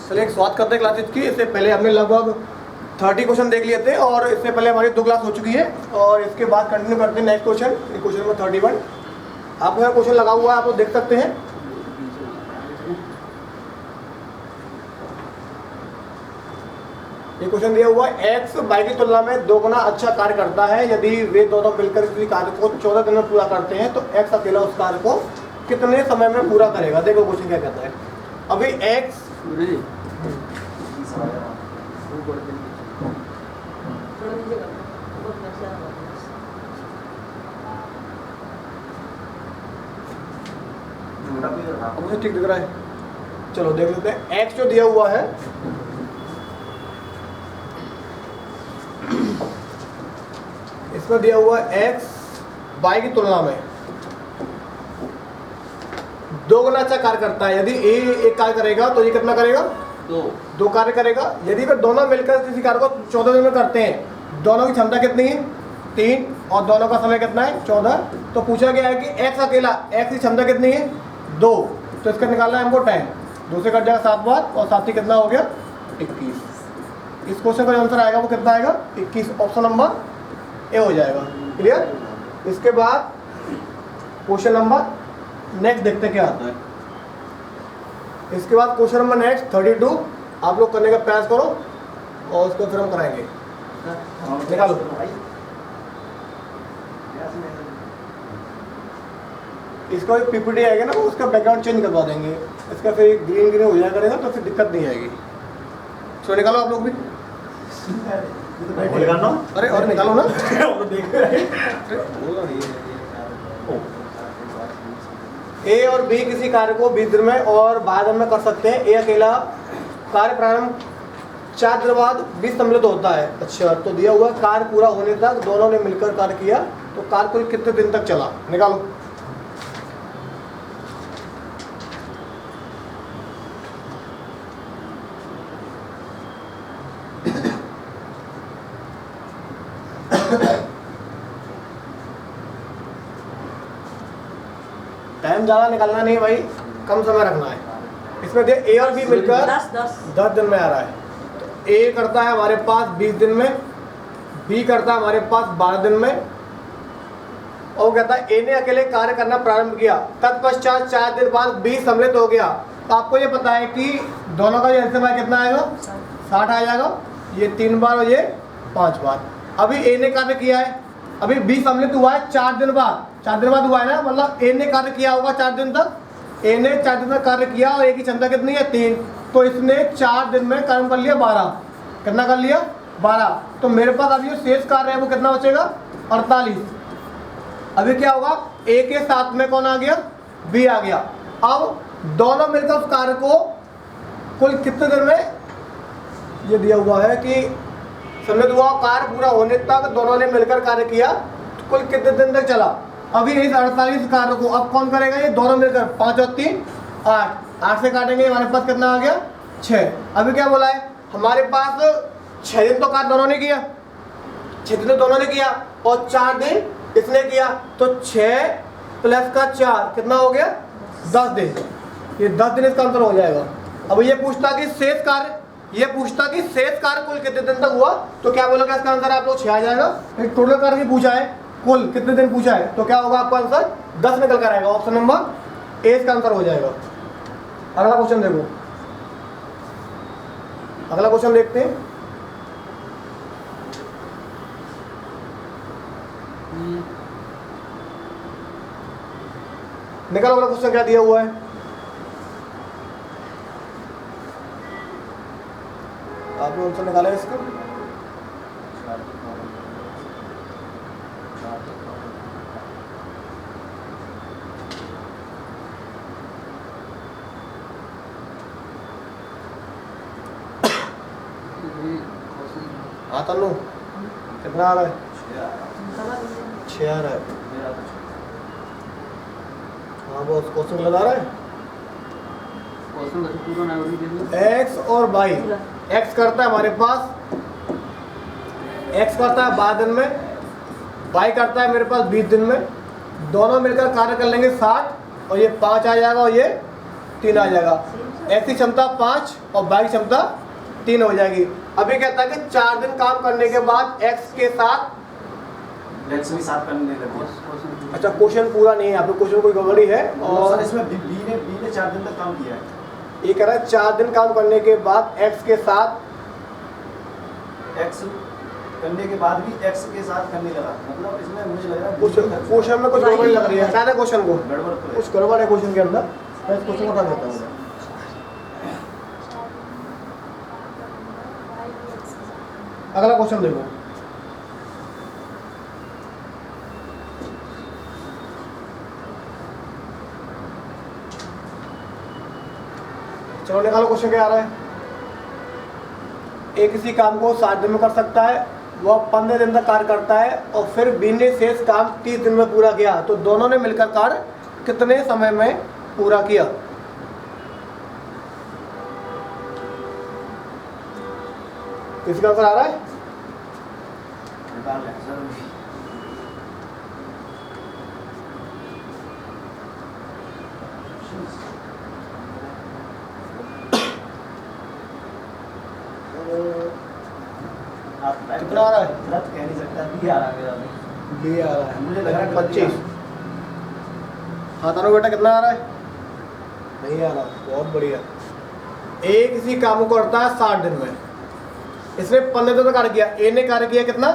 चलिए स्वागत करते हैं क्लासेज की। इससे पहले हमने लगभग 30 क्वेश्चन देख लिए थे और इससे पहले हमारी 2 क्लास हो चुकी है और इसके बाद कंटिन्यू करते हैं नेक्स्ट क्वेश्चन, क्वेश्चन नंबर 31। आपको यहाँ क्वेश्चन लगा हुआ है, आप लोग देख सकते हैं। ये क्वेश्चन दिया हुआ है, एक्स वाई की तुलना में 2 गुना अच्छा कार्य करता है। यदि वे दोनों मिलकर किसी कार्य को 14 दिन में पूरा करते हैं तो एक्स अकेला उस कार्य को कितने समय में पूरा करेगा। देखो क्वेश्चन क्या कहता है। अभी एक्स मुझे ठीक दिख रहा है, चलो देख लेते हैं। एक्स जो दिया हुआ है इसमें दिया हुआ है एक्स वाई की तुलना में 2 गुना अच्छा कार्य करता है। यदि ए एक कार्य करेगा तो ये कितना करेगा, 2 कार्य करेगा। यदि वे दोनों मिलकर किसी कार्य को 14 दिन में करते हैं, दोनों की क्षमता कितनी है 3 और दोनों का समय कितना है 14। तो पूछा गया है कि एक्स अकेला, एक्स की क्षमता कितनी है 2, तो इसका निकालना है हमको 10। 2 से कट जाएगा 7 बार और 7 ही कितना हो गया 21। इस क्वेश्चन का आंसर आएगा वो कितना आएगा 21, ऑप्शन नंबर ए हो जाएगा। क्लियर। इसके बाद क्वेश्चन नंबर नेक्स्ट देखते क्या आता है। इसके बाद क्वेश्चन नंबर नेक्स्ट 32 आप लोग करने का प्रयास करो और उसको फिर हम कराएंगे। निकालो। इसका एक पीपीटी आएगा ना, उसका बैकग्राउंड चेंज करवा देंगे, इसका फिर ग्रीन ग्रीन हो जाया करेगा तो फिर दिक्कत नहीं आएगी। चलो निकालो आप लोग भी। अरे और निकालो ना। ए और बी किसी कार्य को 20 दिन में और 12 दिन में कर सकते हैं। ए अकेला कार्य प्रारंभ 4 दिन बाद 20 सम्मिलित होता है। अच्छा, तो दिया हुआ कार्य पूरा होने तक दोनों ने मिलकर कार्य किया तो कार्य कुल कितने दिन तक चला। निकालो। टाइम ज़्यादा निकालना नहीं है भाई, कम समय रखना है। इसमें दे ए और बी मिलकर 10 दिन में आ रहा है। तो ए करता है हमारे पास 20 दिन में, बी करता है हमारे पास 12 दिन में और कहता है ए ने अकेले कार्य करना प्रारंभ किया, तत्पश्चात 4 दिन बाद 20 सम्मिलित हो गया। तो आपको ये पता है कि दोनों का जो समय कितना आएगा 60 आ जाएगा। ये 3 बार और ये 5 बार। अभी ए ने कार्य किया है, अभी 20 सम्मिलित हुआ है 4 दिन बाद, 4 दिन बाद हुआ है ना, मतलब ए ने कार्य किया होगा 4 दिन तक। ए ने 4 दिन तक कार्य किया और ए की क्षमता कितनी है 3, तो इसने 4 दिन में कार्य कर लिया 12। कितना कर लिया 12। तो मेरे पास अभी जो शेष कार्य है वो कितना बचेगा 48। अभी क्या होगा, ए के साथ में कौन आ गया बी आ गया। अब दोनों मिलकर उस कार्य को कुल कितने दिन में, ये दिया हुआ है कि सम्मिलित हुआ कार्य पूरा होने तक दोनों ने मिलकर कार्य किया तो कुल कितने दिन तक चला। अभी इस 48 कार्य को अब कौन करेगा, ये दोनों मिलकर 5 और 3 8, 8 से काटेंगे हमारे पास कितना आ गया 6। अभी क्या बोला है हमारे पास 6 दिन तो कार्य दोनों ने किया, 6 दिन तो दोनों ने किया और 4 दिन इसने किया, तो 6 प्लस का 4 कितना हो गया 10 दिन। ये 10 दिन इसका आंसर हो जाएगा। अब ये पूछता कि शेष कार्य, ये पूछता कि शेष कार्य कुल कितने दिन तक हुआ, तो क्या बोलोगे इसका आंसर आप लोग 6 आ जाएगा। टोटल कार्य पूछा है कुल कितने दिन पूछा है, तो क्या होगा आपका आंसर 10 निकल कर आएगा। ऑप्शन नंबर ए इसका आंसर हो जाएगा। अगला क्वेश्चन देखो, अगला क्वेश्चन देखते हैं। निकालो अगला क्वेश्चन क्या दिया हुआ है। आपने आंसर निकाला है इसका। हाँ तनु कितना आ रहा है 6 आ रहा है। हाँ वो क्वेश्चन लगा रहा है एक्स और वाई। एक्स करता है हमारे पास, एक्स करता है 12 दिन में, वाई करता है मेरे पास 20 दिन में। दोनों मिलकर कार्य कर लेंगे 60 और ये 5 आ जाएगा और ये 3 आ जाएगा। एक्स की क्षमता 5 और वाई की क्षमता 3 हो जाएगी। अभी कहता है कि 4 दिन काम करने के बाद एक्स के साथ एक्स भी साथ करने लगे। अच्छा क्वेश्चन पूरा नहीं है, यहाँ पे क्वेश्चन कोई गड़बड़ी है। और इसमें बी ने 4 दिन तक काम किया है। ये कह रहा है 4 दिन काम करने के बाद एक्स के साथ एक्स करने के बाद भी एक्स के साथ करने लगा, मतलब इसमें मुझे लग रहा है क्वेश्चन में कुछ गड़बड़ी लग रही है। क्या है क्वेश्चन को गड़बड़ तो है। कुछ गड़बड़ है क्वेश्चन के अंदर, मैं इस क्वेश्चन को बता देता हूँ। अगला क्वेश्चन देखो। चलो निकालो क्वेश्चन क्या आ रहा है। एक किसी काम को 60 दिन में कर सकता है, वह 15 दिन तक कार्य करता है और फिर बी ने शेष काम 30 दिन में पूरा किया, तो दोनों ने मिलकर कार्य कितने समय में पूरा किया। किसका आंसर आ रहा है? कितना आ रहा है? गलत कह नहीं सकता, बी आ रहा है मेरा बी आ रहा है, मुझे लग रहा है 25। हाँ तानो बेटा कितना आ रहा है? नहीं आ रहा, बहुत बढ़िया। ए किसी काम को करता है 60 दिन में, इसने 15 दिन तक कार्य किया। ए ने कार्य किया कितना?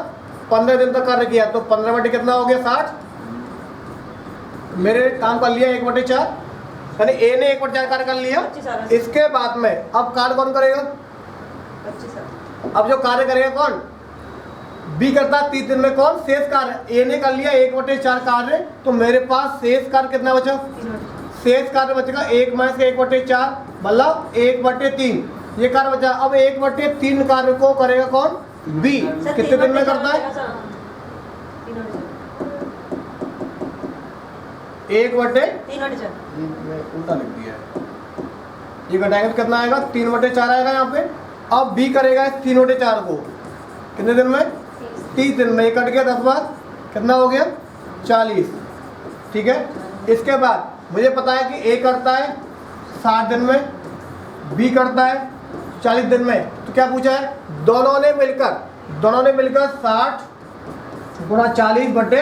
15 दिन तक कार्य किया, तो 15 बटे कितना हो गया? 60। मेरे काम कर लिया 1/4, यानी ए ने 1/4 कार्य कर लिया। इसके बाद में अब कार्य कौन करेगा? अब जो कार्य करेगा कौन? बी करता है 30 दिन में। कौन? शेष कार्य। ए ने कर लिया 1/4 कार्य, तो मेरे पास शेष कार्य कितना बचा? शेष कार्य बचेगा 1 - 1/4 मतलब 1/3 ये कार्य बचा। अब 1/3 कार्य को करेगा कौन? बी। कितने दिन में करता है? 1/3 उल्टा लिख दिया है, ये घटाएंगे तो कितना आएगा? 3/4 आएगा यहाँ पे। अब बी करेगा इस 3/4 को कितने दिन में? 30 दिन में। ये कट गया 10 बार, कितना हो गया? 40। ठीक है, इसके बाद मुझे पता है कि ए करता है 60 दिन में, बी करता है 40 दिन में। तो क्या पूछा है? दोनों ने मिलकर 60 × 40 बटे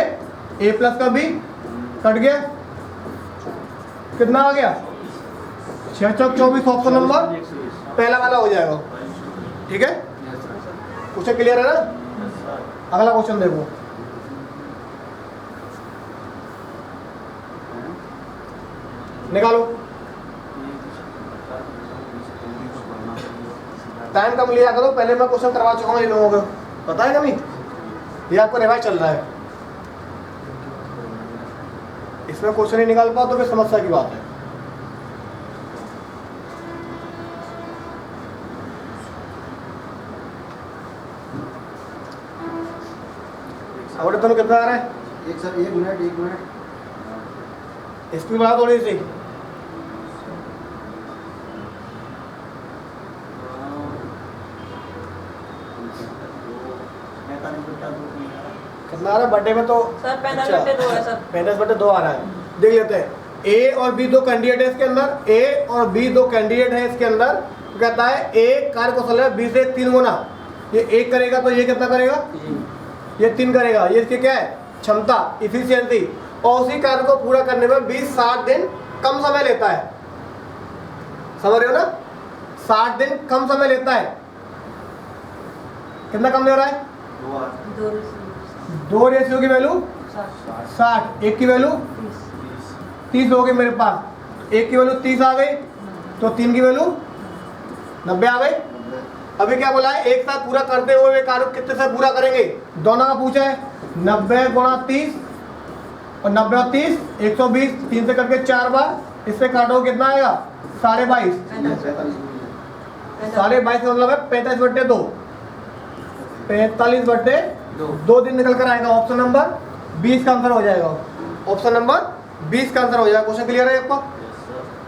ए प्लस का बी, कट गया कितना आ गया? 6 × 24। ऑप्शन नंबर पहला वाला हो जाएगा। ठीक है, क्वेश्चन क्लियर है ना? अगला क्वेश्चन देखो। निकालो। टाइम कम लिया करो, पहले मैं क्वेश्चन करवा चुका हूँ इन लोगों को, पता है कभी? ये आपको रिवाइज चल रहा है। इसमें क्वेश्चन नहीं निकाल पाओ तो फिर समस्या की बात है। अब तुम्हें कितना आ रहा है? एक मिनट स्पीड बढ़ा थोड़ी सी। कितना आ रहा है बर्थडे में? तो सर 45/2 है सर। 45/2 आ रहा है। देख लेते हैं। ए और बी दो कैंडिडेट है इसके अंदर, ए और बी दो कैंडिडेट है इसके अंदर। तो कहता है ए कार्य कौशल है बी से 3 गुना। ये 1 करेगा तो ये कितना करेगा? ये 3 करेगा। ये इसकी क्या है? क्षमता, इफिशियंसी। और उसी कार्य को पूरा करने में 20-60 दिन कम समय लेता है। समझ रहे हो ना? 60 दिन कम समय लेता है। कितना कम ले रहा है? 2 रेशियो की वैल्यू 60, 1 की वैल्यू 30 हो गई मेरे पास। 1 की वैल्यू 30 आ गई, तो 3 की वैल्यू 90 आ गई। अभी क्या बोला है? एक साथ पूरा करते हुए कार्य कितने से पूरा करेंगे? दोनों का पूछा है। 90 × 30 और 90 और 30 120, 3 से करके 4 बार, इससे काटो कितना आएगा? 22.5। 22.5 का मतलब है 45/2। 45/2 दिन निकल कर आएगा। ऑप्शन नंबर 20 का आंसर हो जाएगा। ऑप्शन नंबर 20 का आंसर हो जाएगा। क्वेश्चन क्लियर है आपको?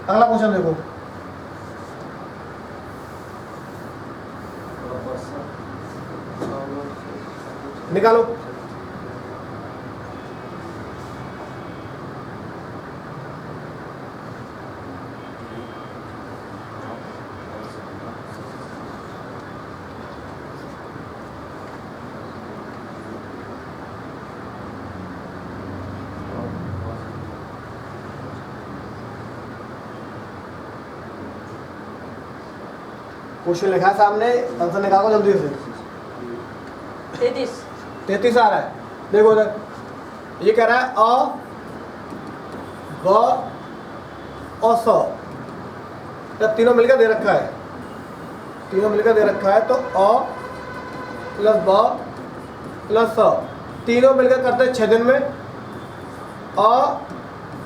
अगला क्वेश्चन देखो। निकालो। क्वेश्चन लिखा है सामने, आंसर निकालो जल्दी से। 33। 33 आ रहा है, देखो उधर। ये कह रहा है अ, ब और स, जब तीनों मिलकर दे रखा है, तीनों मिलकर दे रखा है, तो अ प्लस ब प्लस स, तीनों मिलकर करते हैं 6 दिन में अ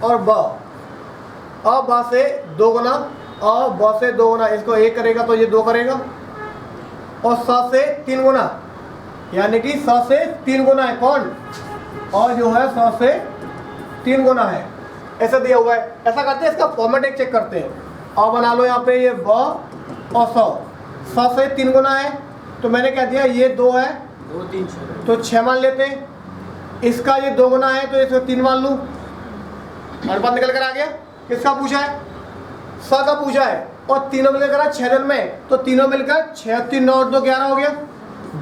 और ब। अ ब से 2 गुना, अ ब से 2 गुना, इसको 1 करेगा तो ये 2 करेगा, और स से 3 गुना, यानी कि स से 3 गुना है कौन, और जो है 100 से 3 गुना है, ऐसा दिया हुआ है। ऐसा करते हैं, इसका फॉर्मेट एक चेक करते हैं। और बना लो यहाँ पे ये ब और 100 से 3 गुना है, तो मैंने क्या दिया, ये 2 है 2 3 6 तो 6 मान लेते हैं। इसका ये 2 गुना है तो इसमें 3 मान लूँ, अनुपात निकल कर आ गया। किसका पूछा है, 100 का पूछा है, और तीनों मिलकर 6 दिन में, तो तीनों मिलकर 6 3 9 2 11 हो गया।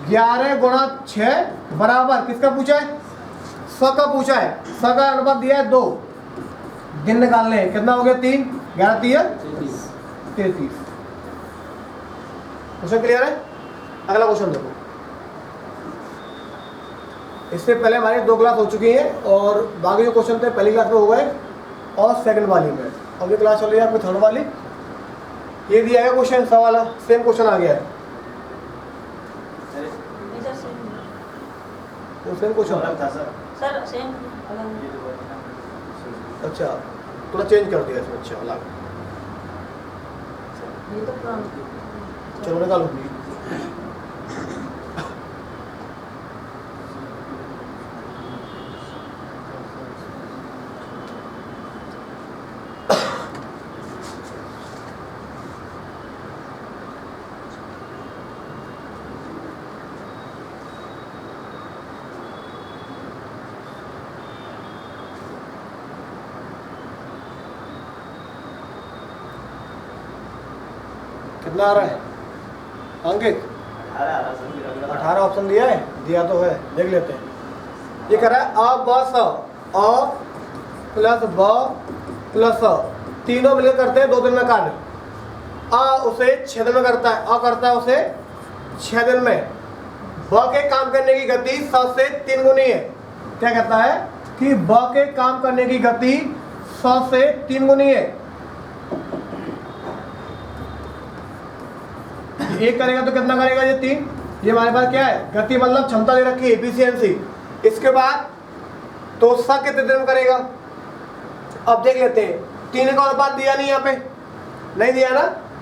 11 गुणा 6 बराबर किसका पूछा है, 100 का पूछा है। 100 का अनुपात दिया है 2, दिन निकालने हैं, कितना हो गया 3, 11 3 33। क्वेश्चन क्लियर है। अगला क्वेश्चन देखो। इससे पहले हमारी 2 क्लास हो चुकी हैं, और बाकी जो क्वेश्चन थे पहली क्लास में हो गए और सेकंड वाली में। अब ये क्लास चल रही है आपकी थर्ड वाली। ये दिया गया क्वेश्चन, सवाल सेम क्वेश्चन आ गया है, नहीं सर सेम। वो सेम क्वेश्चन अलग था सर। सर सेम अलग। ये जो है अच्छा, थोड़ा चेंज कर दिया इसमें। अच्छा अलग, ये तो पुराना। चलो निकालो। कितना आ रहा है अंकित, 18 ऑप्शन दिया है, दिया तो है, देख लेते हैं। ये कह रहा है अ ब स, अ प्लस ब प्लस स, तीनों मिलकर करते हैं 2 दिन में कार्य। अ उसे 6 दिन में करता है, अ करता है उसे 6 दिन में। ब के काम करने की गति 100 से 3 गुनी है। क्या कहता है कि ब के काम करने की गति 100 से 3 गुनी है। एक करेगा तो कितना करेगा, ये 3। ये हमारे पास क्या है, गति मतलब क्षमता दे रखी है, एफिशिएंसी। इसके बाद तो 100 कितने दिन में करेगा, अब देख लेते हैं। 3 का अनुपात दिया नहीं, यहाँ पे नहीं दिया ना।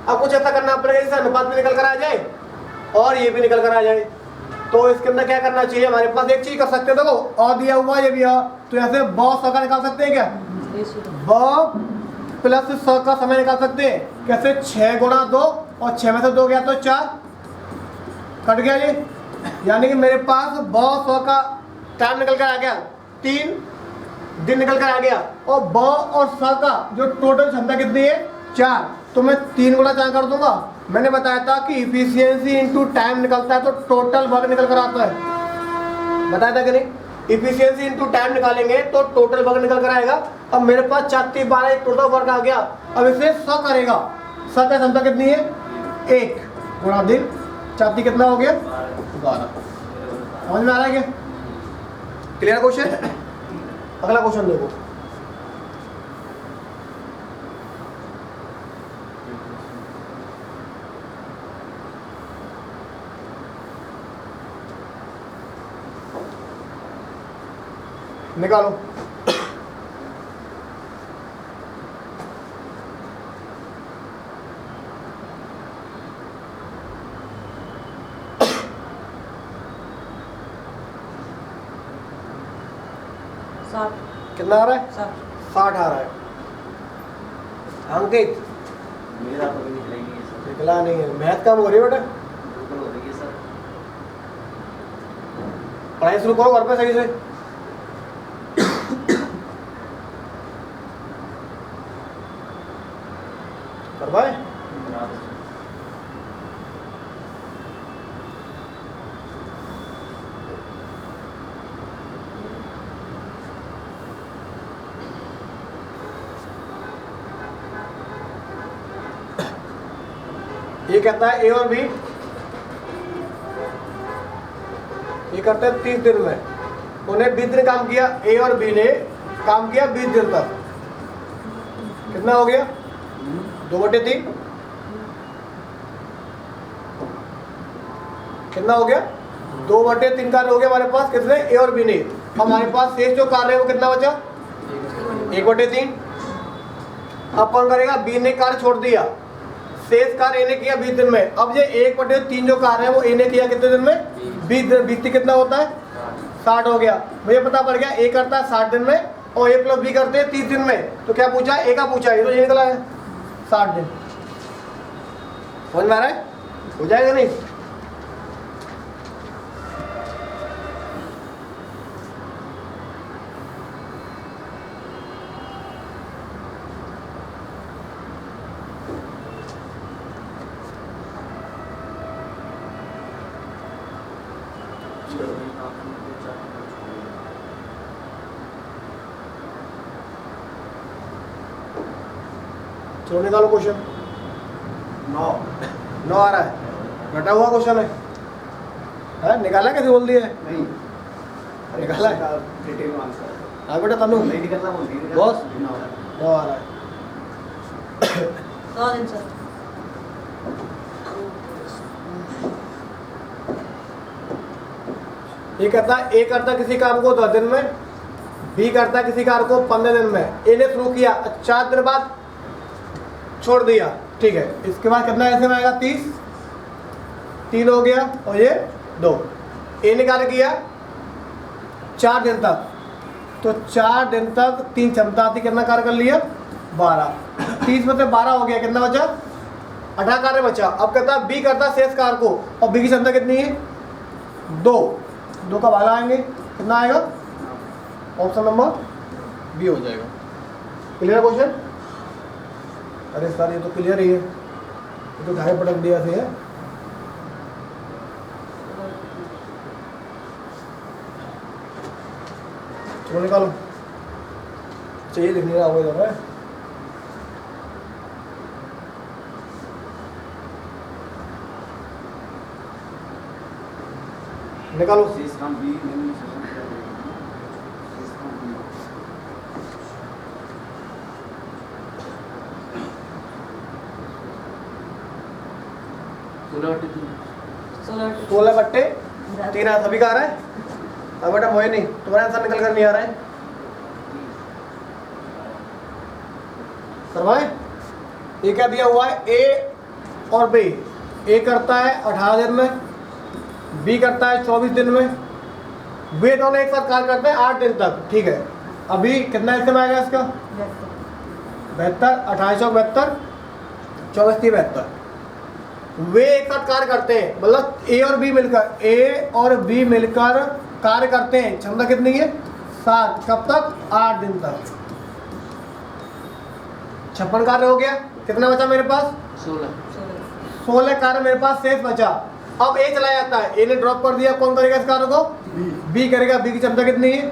अब कुछ ऐसा करना पड़ेगा जिससे अनुपात भी निकल कर आ जाए और ये भी निकल कर आ जाए। तो इसके अंदर क्या करना चाहिए, हमारे पास एक चीज कर सकते हैं, देखो और दिया हुआ ये भी है, तो यहाँ से ब 100 का निकाल सकते हैं क्या, ब प्लस 100 का समय निकाल सकते हैं। कैसे, 6 गुणा 2, और 6 में से 2 गया तो 4, कट गया ये। यानी कि मेरे पास ब 100 का टाइम निकल कर आ गया, 3 दिन निकल कर आ गया, और ब और 100 का जो टोटल क्षमता कितनी है, 4। तो मैं 3 गुणा 4 कर दूंगा। मैंने बताया था कि इफिशियंसी इनटू टाइम निकलता है तो टोटल वर्क निकल कर आता है, बताया था कि नहीं। इफिशियंसी इनटू टाइम निकालेंगे तो टोटल वर्क निकल कर आएगा। अब मेरे पास 4 3 12 टोटल वर्क आ गया। अब इसे 100 करेगा, 100 का क्षमता कितनी है, 1 गुणा दिन, 4 3 कितना हो गया, 12। समझ में आ रहा है क्या, क्लियर क्वेश्चन। अगला क्वेश्चन देखो। निकालो। कितना आ रहा है, 60 आ रहा है। अंकित मेरा तो कभी निकला ही नहीं है सर। निकला नहीं है, मैथ कम हो रही है बेटा, बिल्कुल हो रही है सर। पढ़ाई शुरू करो घर पे सही से। कर पाए, ये कहता है ए और बी ये करते हैं 30 दिन में, उन्हें 20 दिन काम किया, ए और बी ने काम किया 20 दिन तक, कितना हो गया 2/3, कितना हो गया 2/3 कार्य हो गया हमारे पास, किसने ए और बी ने। हमारे पास शेष जो कार्य है वो कितना बचा 1/3। अब कौन करेगा, बी ने कार्य छोड़ दिया, शेष कार्य ए ने किया 20 दिन में। अब ये 1/3 जो कार्य है वो ए ने किया कितने दिन में 20 दिन, 20 कितना होता है 60 हो गया। मुझे पता पड़ गया ए करता है 60 दिन में और ए प्लस बी करते हैं 30 दिन में। तो क्या पूछा ए का पूछा है, तो ये निकला है 60 दिन। समझ में आ रहा है, हो जाएगा नहीं। चलो निकालो क्वेश्चन। 9 आ रहा है, घटा हुआ क्वेश्चन है निकाला कैसे बोल दिया है नहीं निकाला है। डिटेल में आंसर हाँ बेटा तनु नहीं निकलता बोल नहीं बॉस। 9 9 आ रहा है। 9 दिन सर। ये कहता है ए करता किसी काम को 10 दिन में, बी करता किसी कार्य को 15 दिन में। ए ने शुरू किया 4 दिन बाद छोड़ दिया, ठीक है। इसके बाद कितना ऐसे में आएगा 30, 3 हो गया और ये 2। ए ने कार्य किया 4 दिन तक, तो 4 दिन तक 3 क्षमता थी, कितना कार्य कर लिया 12। 30 में से 12 हो गया, कितना बचा 18 कार्य बचा। अब कहता है बी करता शेष कार्य को, और बी की क्षमता कितनी है 2 का भागा आएंगे, कितना आएगा ऑप्शन नंबर बी हो जाएगा। Clear question? अरे सर ये तो क्लियर ही है, ये तो ढाई पटक दिया से है। चलो निकालो, चाहिए लिखने का हो जाता है। निकालो शेष काम बी निम्न शोषण कर रहे हैं। शेष काम बी सोलह 16/3 सभी का आ रहा है। अब बेटा मोहे नहीं, तुम्हारा आंसर निकल कर नहीं आ रहा है, करवाए। ये क्या दिया हुआ है ए और बी। ए करता है 18 दिन में, बी करता है 24 दिन में, वे दोनों एक साथ कार्य करते हैं 8 दिन तक, ठीक है। अभी कितना इसमें आएगा इसका 72, 28 और 72, 24 3 72। वे एक साथ कार्य करते हैं, मतलब ए और बी मिलकर कार्य करते हैं। क्षमता कितनी है 7, कब तक 8 दिन तक। 56 कार्य हो गया, कितना बचा मेरे पास 16 कार्य मेरे पास शेष बचा। अब ए चला जाता है, ए ने ड्रॉप कर दिया, कौन करेगा इस कार्य को बी करेगा। बी की क्षमता कितनी है,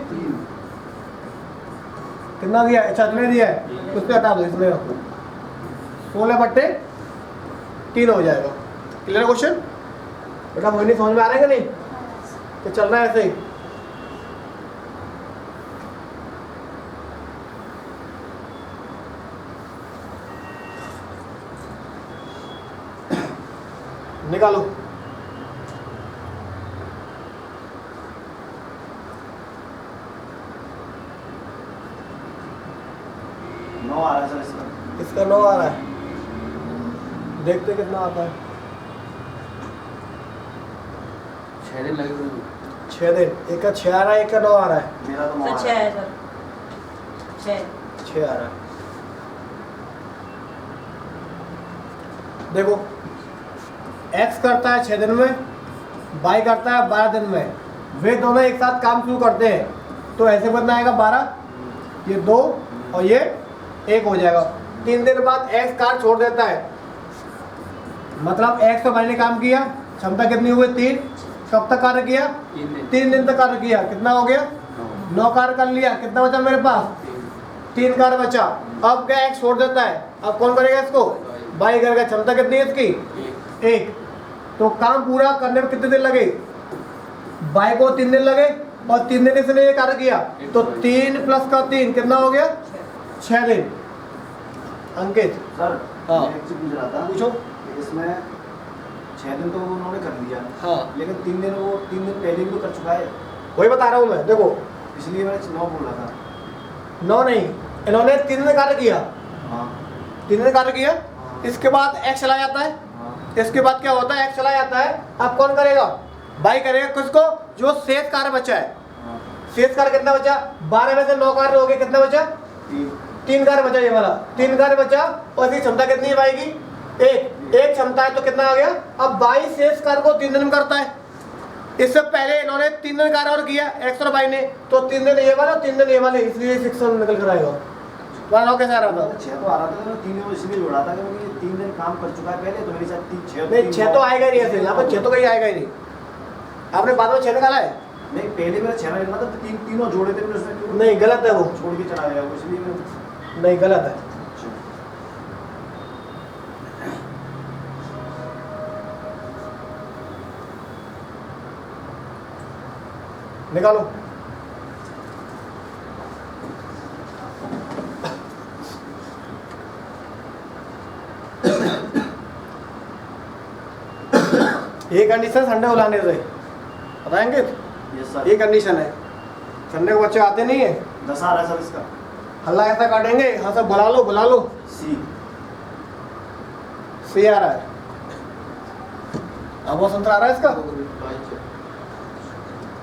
कितना दिया है, अच्छा कितने दिया है, उस पर हटा दो, इसमें रखो 16/3 हो जाएगा। क्लियर क्वेश्चन बेटा? मुझे नहीं समझ में आ रहा है कि नहीं, तो चल रहा है ऐसे ही। निकालो नौ आ रहा है सर इसका। इसका 9 आ रहा है, देखते कितना आता है। 6 दिन लगे हुए 6 दिन, एक का 6 आ रहा है, एक का 9 आ रहा है। मेरा तो 9 आ सर रहा 6 है। है सर 6। आ रहा है। देखो एक्स करता है 6 दिन में, वाई करता है 12 दिन में। वे दोनों एक साथ काम शुरू करते हैं, तो ऐसे कितना आएगा 12, ये 2 और ये 1 हो जाएगा। 3 दिन बाद एक्स कार्य छोड़ देता है, मतलब एक्स तो वाई ने काम किया, क्षमता कितनी हुई 3, कब तक कार्य किया 3 दिन तक कार्य किया, कितना हो गया 9 कार्य कर लिया, कितना बचा मेरे पास 3 कार्य बचा। अब क्या एक्स छोड़ देता है, अब कौन करेगा इसको वाई करेगा। क्षमता कितनी है इसकी 1। तो काम पूरा करने में कितने दिन लगे? बाई को 3 दिन लगे और 3 दिन इसने ये कार्य किया, तो 3 + 3 कितना हो गया? 6 दिन। अंकित सर हाँ। मैं एक चीज पूछ रहा था, पूछो। कि इसमें 6 दिन तो उन्होंने कर लिया, हाँ, लेकिन 3 दिन वो 3 दिन पहले भी तो कर चुका है, वही बता रहा हूँ मैं। देखो इसलिए मैं 9 बोल रहा था। 9 नहीं, इन्होंने 3 दिन कार्य किया, हाँ 3 दिन कार्य किया, इसके बाद x चला जाता है, हाँ इसके बाद क्या होता है? x चला जाता है। अब कौन करेगा? बाई करेगा। किसको? जो शेष कार्य बचा है। हाँ। शेष कार्य कितना बचा? 12 में से 9 कार्य हो गए, कितना बचा? 3 कार्य बचा, ये वाला 3 कार्य बचा। और इसकी क्षमता कितनी है बाई की? 1 क्षमता है, तो कितना आ गया? अब बाई शेष कार्य को 3 दिन में करता है। इससे पहले इन्होंने 3 दिन कार्य और किया, एक्स और बाई ने, तो 3 दिन ये वाला, 3 दिन ये वाले, इसलिए 6 निकल कर आएगा। बताओ कैसे आ रहा था? 6 तो आ रहा था, तो 3 दिन इसलिए जोड़ा था क्योंकि ये 3 दिन काम कर चुका है पहले, तो मेरे साथ 6 नहीं, 6 तो आएगा ही नहीं ऐसे, यहाँ पर 6 तो कहीं आएगा ही नहीं। आपने बाद में 6 निकाला है? नहीं, पहले मेरा 6 निकला था, तो तीनों जोड़े थे मैंने, उसमें क्यों नहीं, गलत है वो, छोड़ के चला गया वो, इसलिए मैं नहीं गलत है। निकालो। ये कंडीशन संडे को लाने से बताएंगे। Yes sir. ये कंडीशन है, संडे को बच्चे आते नहीं है, 10 आ रहा है सर इसका। हल्ला ऐसा काटेंगे, हाँ सब बुला लो बुला लो। सी आ रहा है। अब वो संतरा आ रहा है इसका।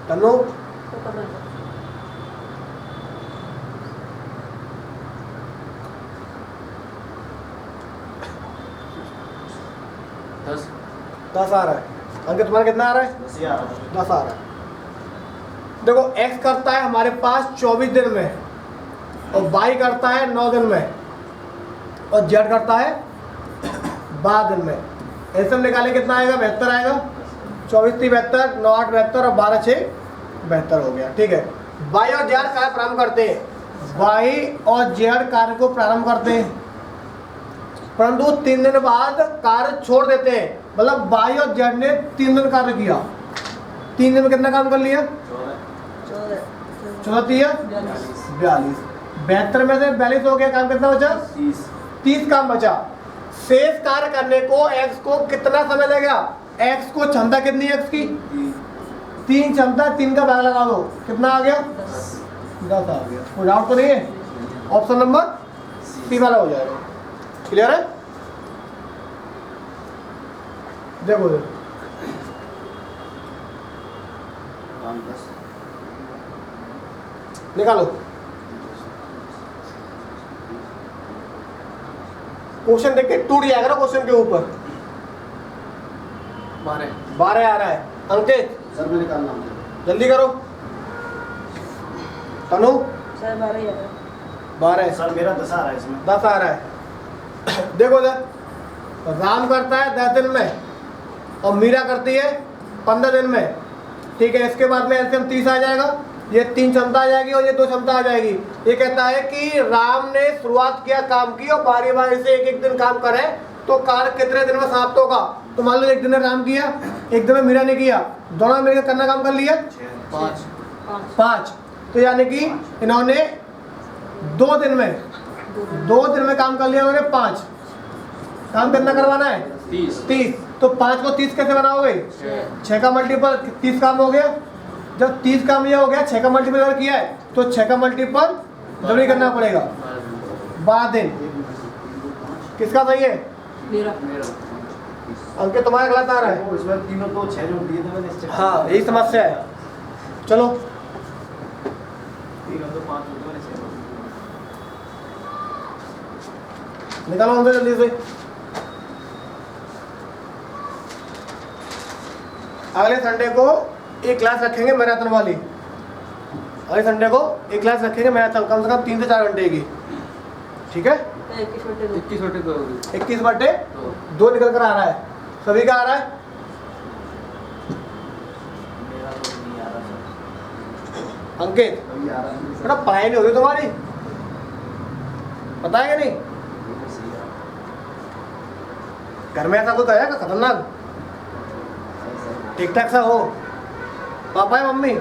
तन्नू दस 10 आ रहा है। अंकित तुम्हारा कितना आ रहा है? 10 ही आ रहा है। 10 आ रहा है। देखो x करता है हमारे पास 24 दिन में, और y करता है 9 दिन में, और z करता है 12 दिन में। ऐसे में निकाले कितना आएगा? 72 आएगा। 24 3 72, 9 8 72 और 12 6 72 हो गया। ठीक है, y और z कार्य प्रारंभ करते हैं, y और z कार्य को प्रारंभ करते हैं, परंतु 3 दिन बाद कार्य छोड़ देते हैं। मतलब y और z ने 3 दिन कार्य किया, 3 दिन में कितना काम कर लिया? 14 42। 72 में से 42 हो गया, काम कितना बचा? 30 काम बचा। शेष कार्य करने को x को कितना समय लगेगा? x को क्षमता कितनी है x की? 3 क्षमता, 3 का भाग लगा दो, कितना आ गया? 10 आ गया। कोई डाउट तो नहीं है? ऑप्शन नंबर सी वाला हो जाएगा। क्लियर है? देखो देखो निकालो। क्वेश्चन देख के टूट जाएगा ना क्वेश्चन के ऊपर। 12 आ रहा है। अंकित सर मैं निकालना जल्दी करो। तनु सर 12 ही आ रहा है। 12 सर मेरा 10 आ रहा है इसमें। 10 आ रहा है। देखो इधर, राम करता है 10 दिन में और मीरा करती है 15 दिन में। ठीक है, इसके बाद में एलसीएम 30 आ जाएगा, ये 3 क्षमता आ जाएगी और ये 2 क्षमता आ जाएगी। ये कहता है कि राम ने शुरुआत किया काम की और बारी बारी से एक एक दिन काम करे तो कार्य कितने दिन में समाप्त होगा। तो मान लो एक दिन में राम किया, एक दिन में मीरा ने किया, दोनों मिलकर कितना काम कर लिया? 5। तो यानी कि इन्होंने 2 दिन में काम कर लिया उन्होंने 5। काम कितना करवाना है? 30। तो 5 को 30 कैसे बनाओगे? 6 का मल्टीपल 30 काम हो गया। जब 30 काम ये हो गया, 6 का मल्टीपल अगर किया है तो 6 का मल्टीपल डबल करना पड़ेगा, 12 दिन। किसका सही है? मेरा। अंकित तुम्हारा गलत आ रहा है। इसमें तीनों तो 6 जोड़ दिए थे मैंने। हाँ, यही समस्या है। चलो तीनों तो 5 जोड़ मैंने 6 निकालो अंदर जल्दी से। अगले संडे को एक क्लास रखेंगे मैराथन वाली। अगले संडे को एक क्लास रखेंगे मैराथन, कम से कम 3 से 4 घंटे की। ठीक है, 21 बटे 2 निकल कर आ रहा है। सभी का आ रहा है? मेरा तो नहीं आ रहा सर। अंकित अभी आ रहा है। बेटा पढ़ाई नहीं हो रही तुम्हारी, पता है कि नहीं? घर में ऐसा कुछ है क्या खतरनाक, ठीक ठाक सा हो? पापा है मम्मी?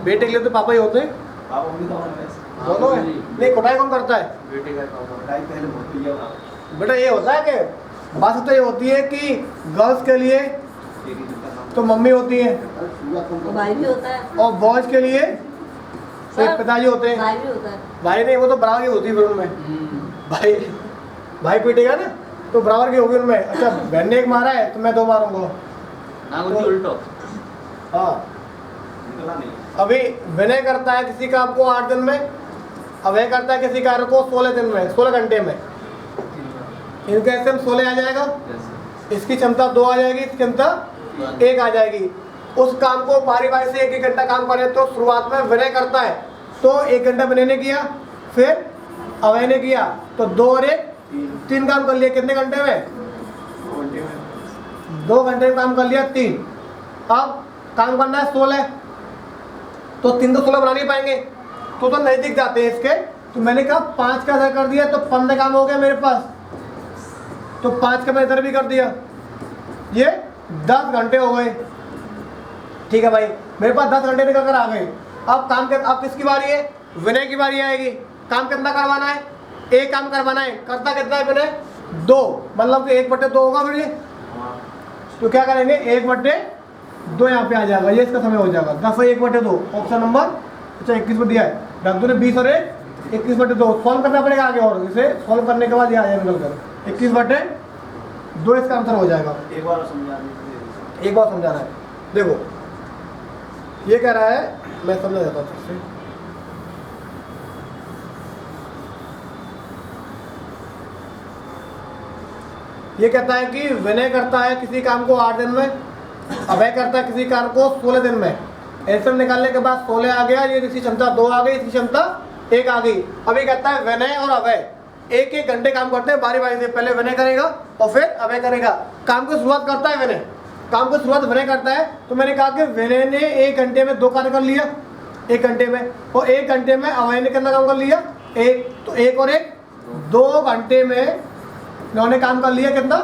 बेटे के लिए तो पापा ही होते हैं। आप मम्मी का मन है दोनों है? नहीं, कुटाई कौन करता है? बेटे का पापा। पढ़ाई पहले बहुत किया था। बेटा ये होता है कि बात तो ये होती है कि गर्ल्स के लिए तो मम्मी होती है भाई भी होता है। और बॉयज के लिए सर, एक पिताजी होते हैं। भाई भी होता है। भाई नहीं, वो तो बराबर की होती है फिर उनमें। भाई भाई पीटेगा ना तो बराबर की होगी उनमें। अच्छा बहन ने एक मारा है तो मैं 2 मारूंगा। ना कुछ उल्टो। हाँ निकला नहीं। अभी विनय करता है किसी काम को 8 दिन में, अभय करता है किसी कार्य को 16 दिन में, 16 घंटे में। इनका एसएम 16 आ जाएगा, इसकी क्षमता 2 आ जाएगी, इसकी क्षमता 1 आ जाएगी। उस काम को बारी बारी से 1-1 घंटा काम करें तो शुरुआत में विनय करता है तो 1 घंटा विनय ने किया, फिर अभय ने किया तो 2 और 1 3 काम कर लिए। कितने घंटे में? 2 घंटे में काम कर लिया 3। अब काम करना है 16 तो 3 तो 16 बना नहीं पाएंगे तो नजदीक जाते हैं इसके। तो मैंने कहा 5 का इधर कर दिया तो 15 काम हो गया मेरे पास, तो 5 का मैं इधर भी कर दिया, ये 10 घंटे हो गए। ठीक है भाई, मेरे पास 10 घंटे निकल कर आ गए। अब काम के अब किसकी बारी है? विनय की बारी आएगी। काम कितना करवाना है? 1 काम करवाना है। करता कितना है विनय? 2, मतलब कि 1/2 होगा फिर ये। तो क्या करेंगे 1/2 यहाँ पे आ जाएगा, ये इसका समय हो जाएगा 10 और 1/2 ऑप्शन नंबर। अच्छा 21 में दिया है, रख दो 20 और 1 21/2 सॉल्व करना पड़ेगा आगे, और इसे सॉल्व करने के बाद ये आ जाएगा निकल कर 21/2 इसका आंसर हो जाएगा। एक बार समझा दीजिए। एक बार समझाना है, देखो ये कह रहा है, मैं समझा देता हूँ फिर से। ये कहता है कि विनय करता है किसी काम को 8 दिन में, अभय करता है किसी काम को 16 दिन में। ऐसे निकालने के बाद 16 आ गया, ये इसकी क्षमता 2 आ गई, इसकी क्षमता 1 आ गई। अभी कहता है विनय और अभय 1-1 घंटे काम करते हैं बारी बारी से, पहले विनय करेगा और फिर अभय करेगा। काम की शुरुआत करता है विनय, काम की शुरुआत विनय करता है। तो मैंने कहा कि विनय ने 1 घंटे में 2 कार्य कर लिया 1 घंटे में, और 1 घंटे में अभय ने कितना काम कर लिया 1, तो 1 और 1 2 घंटे में इन्होंने काम कर लिया कितना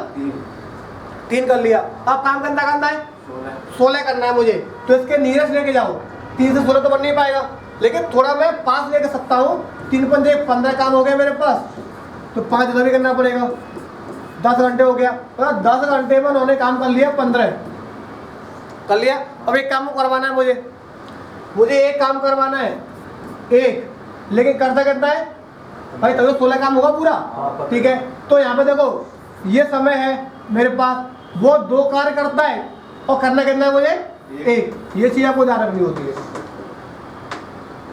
3 कर लिया। अब काम कितना करना है 16 करना है मुझे, तो इसके नियरेस्ट लेके जाओ। 3 से 16 तो बन नहीं पाएगा, लेकिन थोड़ा मैं पास लेके सकता हूँ। 3 पंजे 15 काम हो गए मेरे पास, तो 5 इधर भी करना पड़ेगा, 10 घंटे हो गया। 10 घंटे में उन्होंने काम कर लिया 15 कर लिया। अब एक काम करवाना है मुझे एक काम करवाना है 1, लेकिन करता कितना है भाई, तभी 16 काम होगा पूरा। ठीक है, तो यहाँ पे देखो ये समय है मेरे पास, वो 2 कार्य करता है और करना कितना है मुझे 1। ये चीज आपको ध्यान रखनी होती है,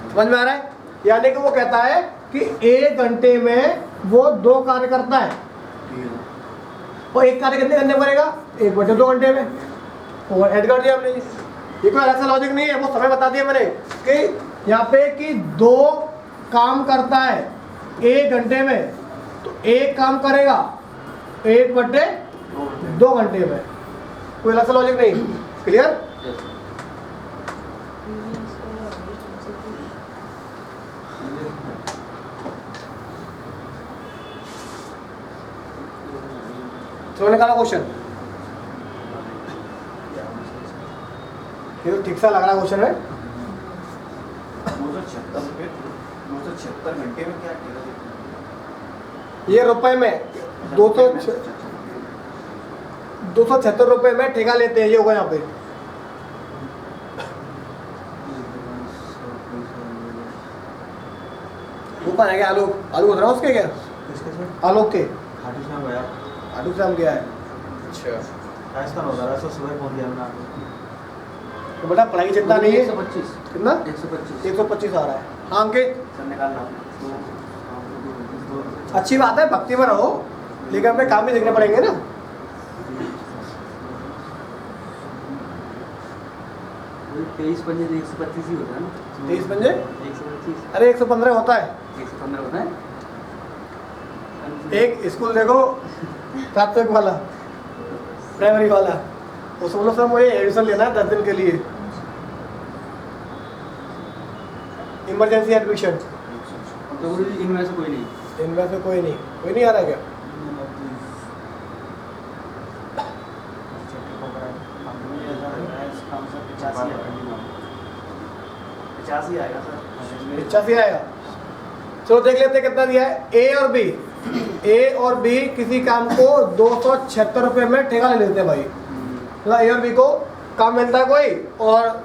समझ में आ रहा है? यानी कि वो कहता है कि 1 घंटे में वो 2 कार्य करता है, और 1 कार्य कितने घंटे करेगा 1/2 घंटे में, और ऐड कर दिया हमने। ये कोई ऐसा लॉजिक नहीं है, वो समय बता दिया मैंने कि यहाँ पे कि 2 काम करता है 1 घंटे में, तो 1 काम करेगा 1/2 घंटे में, कोई ऐसा लॉजिक नहीं। क्लियर? चलो निकालो क्वेश्चन। ये तो ठीक सा लग रहा क्वेश्चन है। 976 घंटे में क्या ठेका देते हैं? ये रुपए में 276 रुपए में ठेका लेते हैं, ये होगा यहाँ पे। वो कौन है क्या? आलू उतरा उसके क्या? आलोक के खाटू श्याम गया। आलू शाम गया है। अच्छा राजस्थान होता है, सुबह पहुंच गया मैं। तो बेटा पढ़ाई की चिंता नहीं है। 125 कितना? 125 125 आ रहा है। हाँ अंकित, सर निकालना। अच्छी बात है, भक्ति में रहो, लेकिन अपने काम भी देखने पड़ेंगे ना। वही 23 पंजे 125 ही होता है ना। 23 पंजे 125 अरे 115 होता है। 115 होता है। एक स्कूल देखो प्राथमिक वाला, प्राइमरी वाला, उस बोलो सर मुझे एडमिशन लेना है 10 दिन के लिए, इमरजेंसी एडमिशन। तो इनमें से कोई नहीं। इनमें से कोई नहीं आ रहा क्या? 85 आएगा सर। 85 आएगा। चलो देख लेते हैं कितना दिया है। ए और बी किसी काम को 276 रुपये में ठेका ले लेते हैं भाई। मतलब ए और बी को काम मिलता है कोई और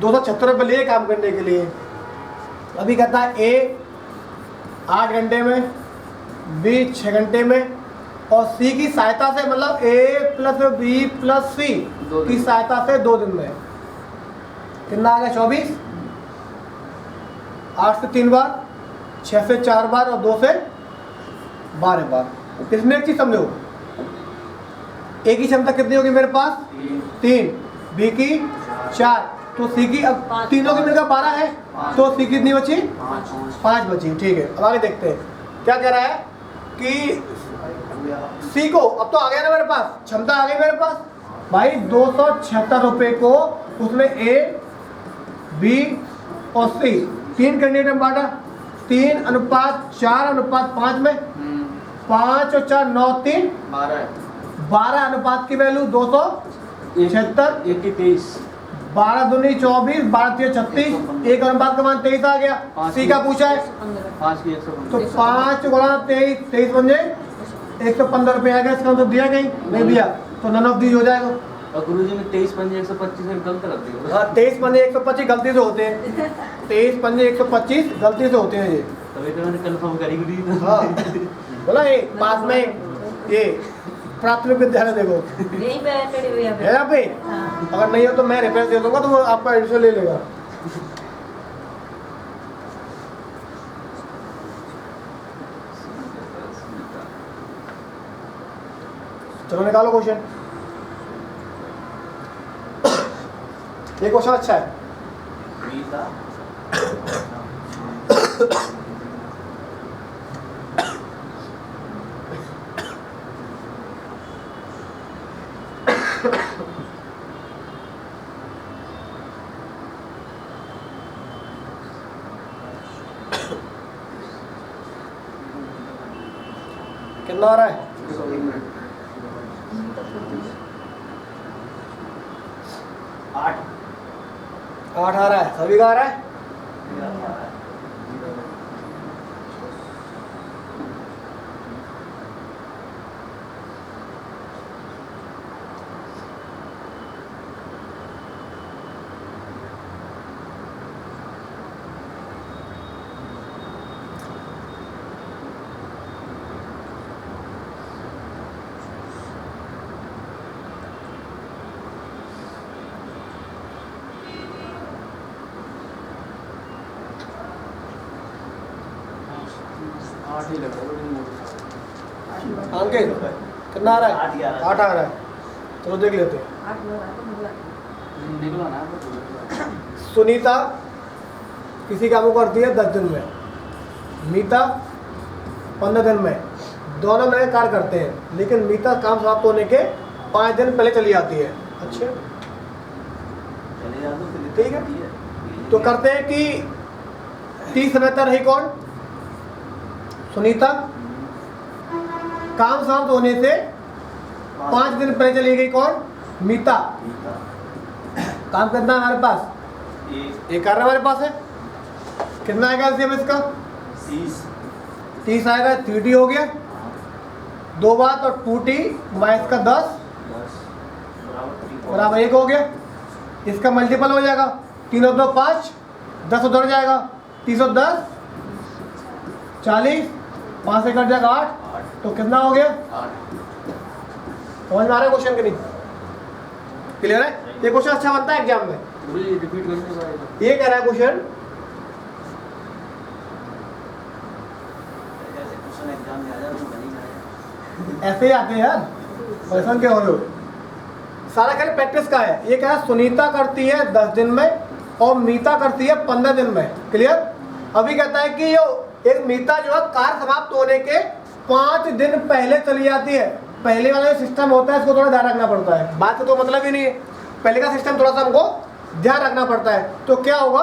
276 रुपये लिए काम करने के लिए। अभी कहता है ए 8 घंटे में, बी 6 घंटे में और सी की सहायता से, मतलब ए प्लस बी प्लस सी की सहायता से 2 दिन में। कितना आ गया? 24। 8 से 3 बार, 6 से 4 बार और 2 से 12 बार। इसमें एक चीज समझो, ए की क्षमता कितनी होगी मेरे पास? 3, बी की 4, तो सी की अब तीनों की मिलकर 12 है, तो सी कितनी बची? 5 बची। ठीक है, अब आगे देखते हैं क्या कह रहा है कि सी को, अब तो आ गया ना मेरे पास, क्षमता आ गई मेरे पास भाई। 276 रुपये को उसने ए, बी और सी 3 कैंडिडेट में बांटा। 3:4:5 में 5 और 4 9 3 12 अनुपात की वैल्यू 276, 12 दूनी 24, 12 3 36, 1 अनुपात का मान 23 आ गया। सी का पूछा है, 5 की 115। तो 5 गुणा 23, 23 बन जाए 115 रुपये आ गया। इसका मतलब दिया कहीं नहीं दिया, तो नन ऑफ दीज हो जाएगा। और गुरुजी में 23 पंजे 125 में गलत कर दिया। हाँ, 23 पंजे 125 गलती से होते हैं। 23 पंजे 125 गलती से होते हैं ये। तभी तो मैंने कंफर्म करी गुरुजी। हाँ, बोला ये पास में ये प्राथमिक विद्यालय देखो यहीं पे है टेढ़ी भैया पे। है यहाँ पे। हाँ। अगर नहीं हो तो मैं रेफरेंस दे दूंगा, तो वो आपका एडमिशन ले लेगा। चलो निकालो क्वेश्चन। ये क्वेश्चन अच्छा है। कितना आ रहा है? 8 आ रहा है। सभी का आ रहा है? अंकित कितना आ रहा है? 8 आ रहा है। चलो देख लेते हैं। 8 लोग आए तो निकला ना। सुनीता किसी काम को करती है 10 दिन में, मीता 15 दिन में। दोनों मिलकर कार्य करते हैं, लेकिन मीता काम समाप्त होने के 5 दिन पहले चली जाती है। अच्छा, ठीक है। तो करते हैं कि 30 समय तक रही कौन? सुनीता। काम समाप्त होने से 5 दिन पहले चली गई कौन? मीता। काम कितना है हमारे पास? एक कार्य हमारे पास है। कितना आएगा एलसीएम इसका? 30 आएगा। 3t हो गया, 2 बात और 2t माइनस का 10 बराबर 1 हो गया। इसका मल्टीपल हो जाएगा, 3 और 2 5, 10 उधर जाएगा, 30 और 10 40, 5 से कट जाएगा 8, तो कितना हो गया? समझ में आ रहा है क्वेश्चन के नहीं? क्लियर है? ये क्वेश्चन अच्छा बनता है एग्जाम में। रिपीट करने का ये कह रहा है क्वेश्चन, ऐसे ही आते हैं यार, परेशान क्या हो रहे हो? सारा खैर प्रैक्टिस का है। ये कह रहा है सुनीता करती है 10 दिन में और मीता करती है 15 दिन में। क्लियर? अभी कहता है कि ये एक मीता जो है कार्य समाप्त होने के 5 दिन पहले चली जाती है। पहले वाला जो सिस्टम होता है इसको थोड़ा ध्यान रखना पड़ता है। बात का तो मतलब ही नहीं है, पहले का सिस्टम थोड़ा सा हमको ध्यान रखना पड़ता है। तो क्या होगा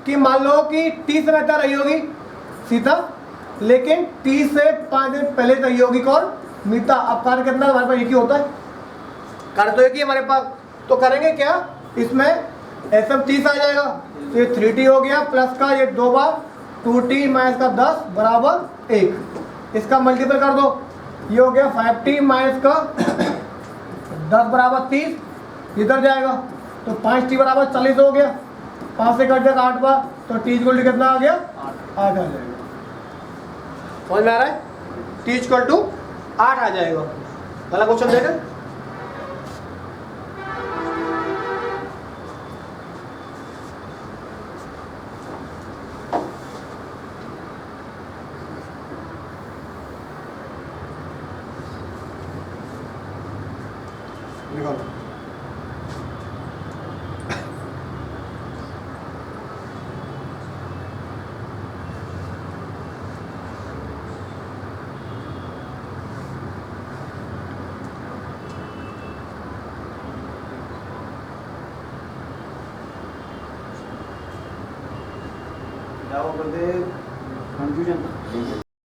कि मान लो कि 30 समय तक रही होगी सीता, लेकिन 30 से 5 दिन पहले रही होगी कौन? मीता। अब कार्य कितना हमारे पास एक ही होता है, कार्य तो एक ही हमारे पास। तो करेंगे क्या, इसमें एसएम 30 आ जाएगा, तो ये 3t हो गया प्लस का ये 2 बार 2t माइनस का 10 बराबर 1। इसका मल्टीपल कर दो, ये हो गया 5t माइनस का 10 बराबर 30, इधर जाएगा तो 5t बराबर 40 हो गया, 5 से कट जाएगा 8 बार, तो t इक्वल टू कितना आ गया 8 आ जाएगा। समझ में आ रहा है? t इक्वल टू 8 आ जाएगा। पहला क्वेश्चन देखें। निकालो। जाओ कर दे कंफ्यूजन।